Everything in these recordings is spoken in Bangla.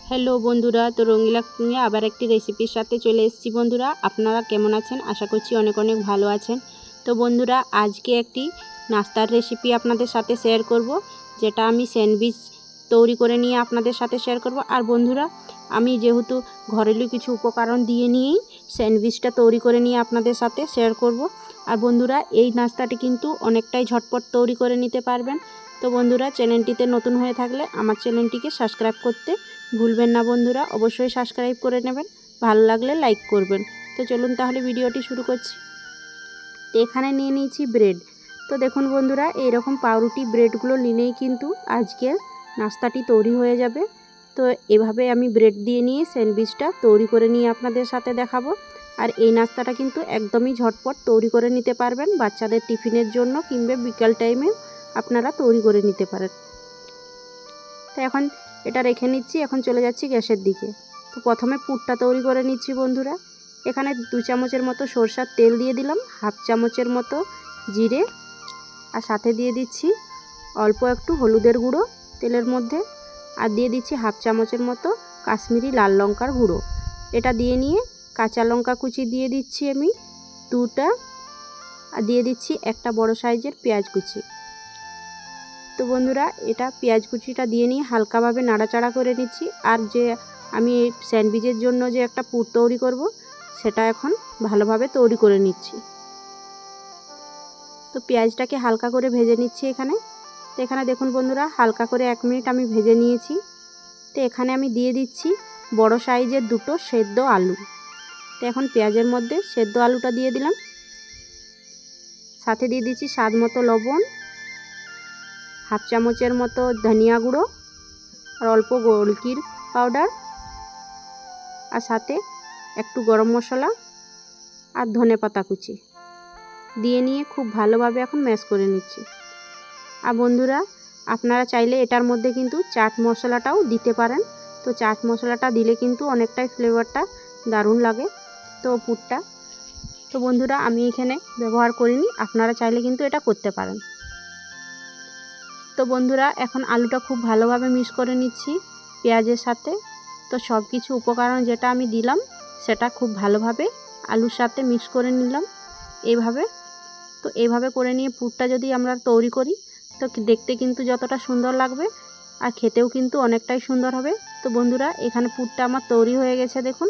হ্যালো বন্ধুরা, তো রঙিলা নিয়ে আবার একটি রেসিপির সাথে চলে এসেছি। বন্ধুরা, আপনারা কেমন আছেন? আশা করছি অনেক অনেক ভালো আছেন। তো বন্ধুরা, আজকে একটি নাস্তার রেসিপি আপনাদের সাথে শেয়ার করব, যেটা আমি স্যান্ডউইচ তৈরি করে নিয়ে আপনাদের সাথে শেয়ার করব। আর বন্ধুরা, আমি যেহেতু ঘরেলু কিছু উপকরণ দিয়ে নিয়েই স্যান্ডউইচটা তৈরি করে নিয়ে আপনাদের সাথে শেয়ার করব। আর বন্ধুরা, এই নাস্তাটি কিন্তু অনেকটাই ঝটপট তৈরি করে নিতে পারবেন। তো বন্ধুরা, চ্যানেলটিতে নতুন হয়ে থাকলে আমার চ্যানেলটিকে সাবস্ক্রাইব করতে ভুলবেন না। বন্ধুরা, অবশ্যই সাবস্ক্রাইব করে নেবেন, ভালো লাগলে লাইক করবেন। তো চলুন তাহলে ভিডিওটি শুরু করছি। তো এখানে নিয়ে নিয়েছি ব্রেড। তো দেখুন বন্ধুরা, এইরকম পাউরুটি ব্রেডগুলো নিলেই কিন্তু আজকের নাস্তাটি তৈরি হয়ে যাবে। তো এভাবে আমি ব্রেড দিয়ে নিয়ে স্যান্ডউইচটা তৈরি করে নিয়ে আপনাদের সাথে দেখাবো। আর এই নাস্তাটা কিন্তু একদমই ঝটপট তৈরি করে নিতে পারবেন, বাচ্চাদের টিফিনের জন্য কিংবা বিকাল টাইমে আপনারা তৈরি করে নিতে পারেন। তো এখন এটা রেখে নিচ্ছি, এখন চলে যাচ্ছি গ্যাসের দিকে। তো প্রথমে পুরটা তৈরি করে নিচ্ছি বন্ধুরা। এখানে 2 চামচের মতো সরষের তেল দিয়ে দিলাম, হাফ চামচের মতো জিরে, আর সাথে দিয়ে দিচ্ছি অল্প একটু হলুদের গুঁড়ো তেলের মধ্যে, আর দিয়ে দিচ্ছি হাফ চামচের মতো কাশ্মীরি লাল লঙ্কার গুঁড়ো। এটা দিয়ে নিয়ে কাঁচা লঙ্কা কুচি দিয়ে দিচ্ছি আমি 2টা, আর দিয়ে দিচ্ছি একটা বড় সাইজের পেঁয়াজ কুচি। তো বন্ধুরা, এটা পেঁয়াজ কুচিটা দিয়ে নিয়ে হালকাভাবে নাড়াচাড়া করে নিচ্ছি। আর যে আমি স্যান্ডউইচের জন্য যে একটা পুর তৈরি করব, সেটা এখন ভালোভাবে তৈরি করে নিচ্ছি। তো পেঁয়াজটাকে হালকা করে ভেজে নিচ্ছি এখানে। তো এখানে দেখুন বন্ধুরা, হালকা করে 1 মিনিট আমি ভেজে নিয়েছি। তো এখানে আমি দিয়ে দিচ্ছি বড় সাইজের 2টো সেদ্ধ আলু। তো এখন পেঁয়াজের মধ্যে সেদ্ধ আলুটা দিয়ে দিলাম, সাথে দিয়ে দিচ্ছি স্বাদ মতো লবণ, হাফ চামচের মতো ধনিয়া গুঁড়ো, আর অল্প গোলকির পাউডার, আর সাথে একটু গরম মশলা আর ধনেপাতা কুচি দিয়ে নিয়ে খুব ভালোভাবে এখন ম্যাশ করে নিচ্ছি। আর বন্ধুরা, আপনারা চাইলে এটার মধ্যে কিন্তু চাট মশলাটাও দিতে পারেন। তো চাট মশলাটা দিলে কিন্তু অনেকটাই ফ্লেভারটা দারুণ লাগে তো পুরটা। তো বন্ধুরা, আমি এখানে ব্যবহার করিনি, আপনারা চাইলে কিন্তু এটা করতে পারেন। তো বন্ধুরা, এখন আলুটা খুব ভালোভাবে মিক্স করে নিচ্ছি পেঁয়াজের সাথে। তো সব কিছু উপকরণ যেটা আমি দিলাম সেটা খুব ভালোভাবে আলুর সাথে মিক্স করে নিলাম এইভাবে। তো এইভাবে করে নিয়ে পুরটা যদি আমরা তৈরি করি, তো দেখতে কিন্তু যতটা সুন্দর লাগবে আর খেতেও কিন্তু অনেকটাই সুন্দর হবে। তো বন্ধুরা, এখানে পুরটা আমার তৈরি হয়ে গেছে দেখুন।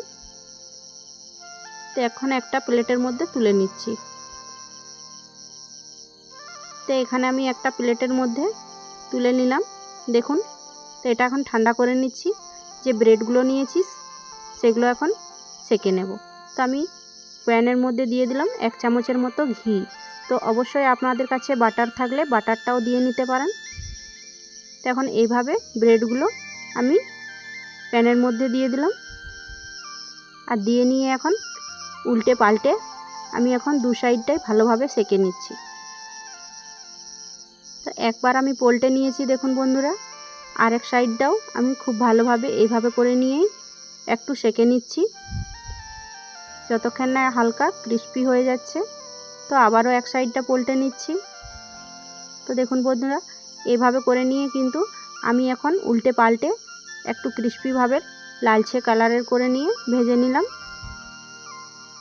তো এখন একটা প্লেটের মধ্যে তুলে নিচ্ছি। তো এখানে আমি একটা প্লেটের মধ্যে তুলে নিলাম দেখুন। তো এটা এখন ঠান্ডা করে নিচ্ছি। যে ব্রেডগুলো নিয়েছি সেগুলো এখন সেঁকে নেব। তো আমি প্যানের মধ্যে দিয়ে দিলাম 1 চামচের মতো ঘি। তো অবশ্যই আপনাদের কাছে বাটার থাকলে বাটারটাও দিয়ে নিতে পারেন। তো এখন এইভাবে ব্রেডগুলো আমি প্যানের মধ্যে দিয়ে দিলাম, আর দিয়ে নিয়ে এখন উল্টে পাল্টে আমি এখন 2 সাইডটাই ভালোভাবে সেঁকে নিচ্ছি। তো একবার আমি পল্টে নিয়েছি দেখুন বন্ধুরা, আরেক সাইডটাও আমি খুব ভালোভাবে এইভাবে করে নিয়েই একটু সেঁকে নিচ্ছি, যতক্ষণ না হালকা ক্রিস্পি হয়ে যাচ্ছে। তো আবারও এক সাইডটা পল্টে নিচ্ছি। তো দেখুন বন্ধুরা, এইভাবে করে নিয়ে কিন্তু আমি এখন উল্টে পাল্টে একটু ক্রিস্পিভাবে লালচে কালারের করে নিয়ে ভেজে নিলাম।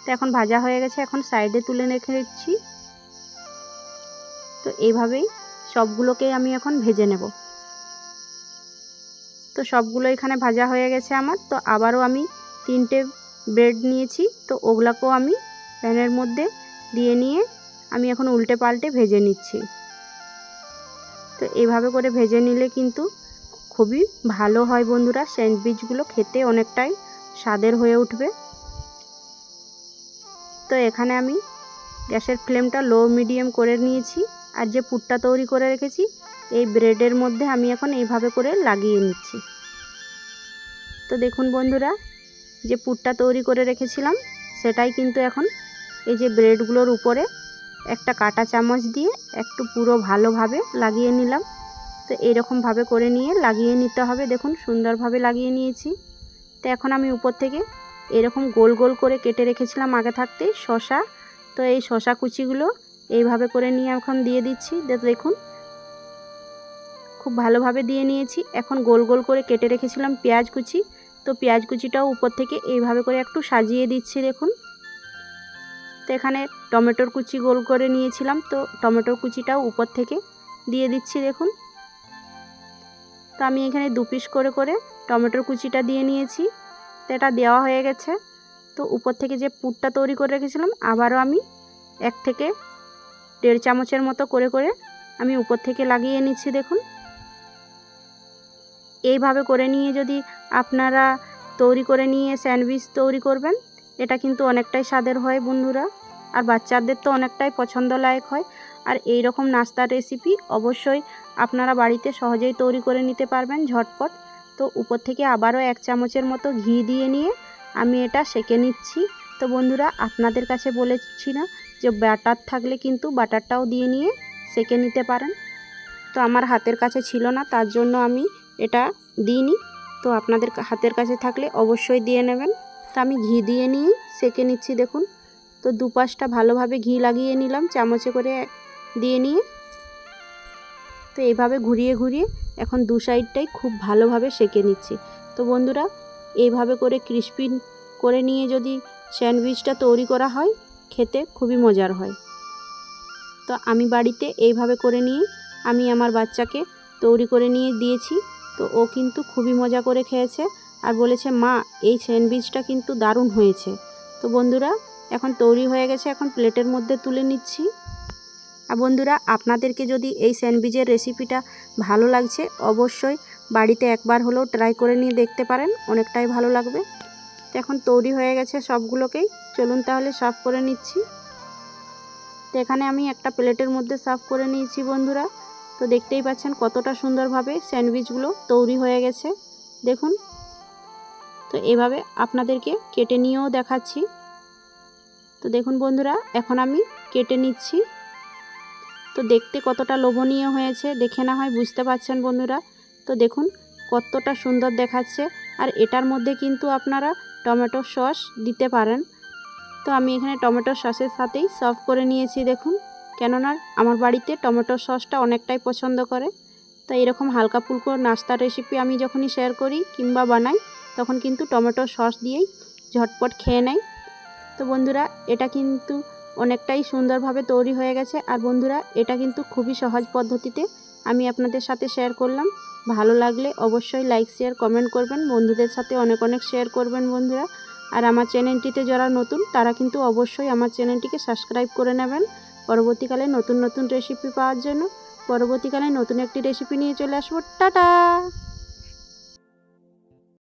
তো এখন ভাজা হয়ে গেছে, এখন সাইডে তুলে রেখে দিচ্ছি। তো এইভাবেই সবগুলোকেই আমি এখন ভেজে নেব। তো সবগুলো এখানে ভাজা হয়ে গেছে আমার। তো আবারও আমি 3টে ব্রেড নিয়েছি, তো ওগুলাকেও আমি প্যানের মধ্যে দিয়ে নিয়ে আমি এখন উল্টে পাল্টে ভেজে নিচ্ছি। তো এইভাবে করে ভেজে নিলে কিন্তু খুবই ভালো হয় বন্ধুরা, স্যান্ডউইচগুলো খেতে অনেকটাই স্বাদের হয়ে উঠবে। তো এখানে আমি গ্যাসের ফ্লেমটা লো মিডিয়াম করে নিয়েছি, আর যে পুরটা তৈরি করে রেখেছি এই ব্রেডের মধ্যে আমি এখন এইভাবে করে লাগিয়ে নিচ্ছি। তো দেখুন বন্ধুরা, যে পুরটা তৈরি করে রেখেছিলাম সেটাই কিন্তু এখন এই যে ব্রেডগুলোর উপরে একটা কাঁটা চামচ দিয়ে একটু পুরো ভালোভাবে লাগিয়ে নিলাম। তো এইরকমভাবে করে নিয়ে লাগিয়ে নিতে হবে। দেখুন সুন্দরভাবে লাগিয়ে নিয়েছি। তো এখন আমি উপর থেকে এরকম গোল গোল করে কেটে রেখেছিলাম আগে থাকতেই শসা। তো এই শসা কুচিগুলো এইভাবে করে নিয়ে এখন দিয়ে দিচ্ছি। দেখুন খুব ভালোভাবে দিয়ে নিয়েছি। এখন গোল গোল করে কেটে রেখেছিলাম পেঁয়াজ কুচি, তো পেঁয়াজ কুচিটাও উপর থেকে এইভাবে করে একটু সাজিয়ে দিচ্ছি দেখুন। তো এখানে টমেটোর কুচি গোল করে নিয়েছিলাম, তো টমেটোর কুচিটাও উপর থেকে দিয়ে দিচ্ছি দেখুন। তো আমি এখানে 2 পিস করে করে টমেটোর কুচিটা দিয়ে নিয়েছি। তো এটা দেওয়া হয়ে গেছে। তো উপর থেকে যে পুরটা তৈরি করে রেখেছিলাম আবারও আমি 1 থেকে 1.5 চামচের মতো করে করে আমি উপর থেকে লাগিয়ে নিচ্ছি দেখুন। এইভাবে করে নিয়ে যদি আপনারা তৈরি করে নিয়ে স্যান্ডউইচ তৈরি করবেন, এটা কিন্তু অনেকটাই স্বাদের হয় বন্ধুরা, আর বাচ্চাদের তো অনেকটাই পছন্দ লায়ক হয়। আর এই রকম নাস্তার রেসিপি অবশ্যই আপনারা বাড়িতে সহজেই তৈরি করে নিতে পারবেন ঝটপট। তো উপর থেকে আবারও 1 চামচের মতো ঘি দিয়ে নিয়ে আমি এটা সেঁকে নিচ্ছি। তো বন্ধুরা আপনাদের কাছে বলেছি না যে বাটার থাকলে কিন্তু বাটারটাও দিয়ে নিয়ে সেঁকে নিতে পারেন। তো আমার হাতের কাছে ছিল না, তার জন্য আমি এটা দিইনি। তো আপনাদের হাতের কাছে থাকলে অবশ্যই দিয়ে নেবেন। তো আমি ঘি দিয়ে নিয়েই সেঁকে নিচ্ছি দেখুন। তো দুপাশটা ভালোভাবে ঘি লাগিয়ে নিলাম চামচে করে দিয়ে নিয়ে। তো এইভাবে ঘুরিয়ে ঘুরিয়ে এখন 2 সাইডটাই খুব ভালোভাবে সেঁকে নিচ্ছি। তো বন্ধুরা এইভাবে করে ক্রিস্পি করে নিয়ে যদি স্যান্ডউইচটা তৈরি করা হয়, খেতে খুবই মজার হয়। তো আমি বাড়িতে এইভাবে করে নিয়ে আমি আমার বাচ্চাকে তৈরি করে নিয়ে দিয়েছি। তো ও কিন্তু খুবই মজা করে খেয়েছে আর বলেছে, মা এই স্যান্ডউইচটা কিন্তু দারুণ হয়েছে। তো বন্ধুরা এখন তৈরি হয়ে গেছে, এখন প্লেটের মধ্যে তুলে নিচ্ছি। আর বন্ধুরা আপনাদেরকে যদি এই স্যান্ডউইচের রেসিপিটা ভালো লাগছে, অবশ্যই বাড়িতে একবার হলেও ট্রাই করে নিয়ে দেখতে পারেন, অনেকটাই ভালো লাগবে। তো এখন তৈরি হয়ে গেছে সবগুলোকেই, চলুন তাহলে সার্ভ করে নিচ্ছি। তো এখানে আমি একটা প্লেটের মধ্যে সার্ভ করে নিয়েছি বন্ধুরা। তো দেখতেই পাচ্ছেন কতটা সুন্দরভাবে স্যান্ডউইচগুলো তৈরি হয়ে গেছে দেখুন। তো এভাবে আপনাদেরকে কেটে নিয়েও দেখাচ্ছি। তো দেখুন বন্ধুরা এখন আমি কেটে নিচ্ছি। তো দেখতে কতটা লোভনীয় হয়েছে দেখে না হয় বুঝতে পারছেন বন্ধুরা। তো দেখুন কতটা সুন্দর দেখাচ্ছে, আর এটার মধ্যে কিন্তু আপনারা টমেটো সস দিতে পারেন। তো আমি এখানে টমেটো সসের সাথেই সার্ভ করে নিয়েছি দেখুন, কেননা আমার বাড়িতে টমেটো সসটা অনেকটাই পছন্দ করে। তো এরকম হালকা ফুলকো নাস্তার রেসিপি আমি যখনই শেয়ার করি কিংবা বানাই, তখন কিন্তু টমেটো সস দিয়েই ঝটপট খেয়ে নেয়। তো বন্ধুরা এটা কিন্তু অনেকটাই সুন্দরভাবে তৈরি হয়ে গেছে। আর বন্ধুরা এটা কিন্তু খুবই সহজ পদ্ধতিতে আমি আপনাদের সাথে শেয়ার করলাম। ভালো লাগলে অবশ্যই লাইক শেয়ার কমেন্ট করবেন, বন্ধুদের সাথে অনেক অনেক শেয়ার করবেন বন্ধুরা। আর আমার চ্যানেলটিতে যারা নতুন তারা কিন্তু অবশ্যই আমার চ্যানেলটিকে সাবস্ক্রাইব করে নেবেন পরবর্তীকালে নতুন নতুন রেসিপি পাওয়ার জন্য। পরবর্তীকালে নতুন একটি রেসিপি নিয়ে চলে আসবো। টাটা।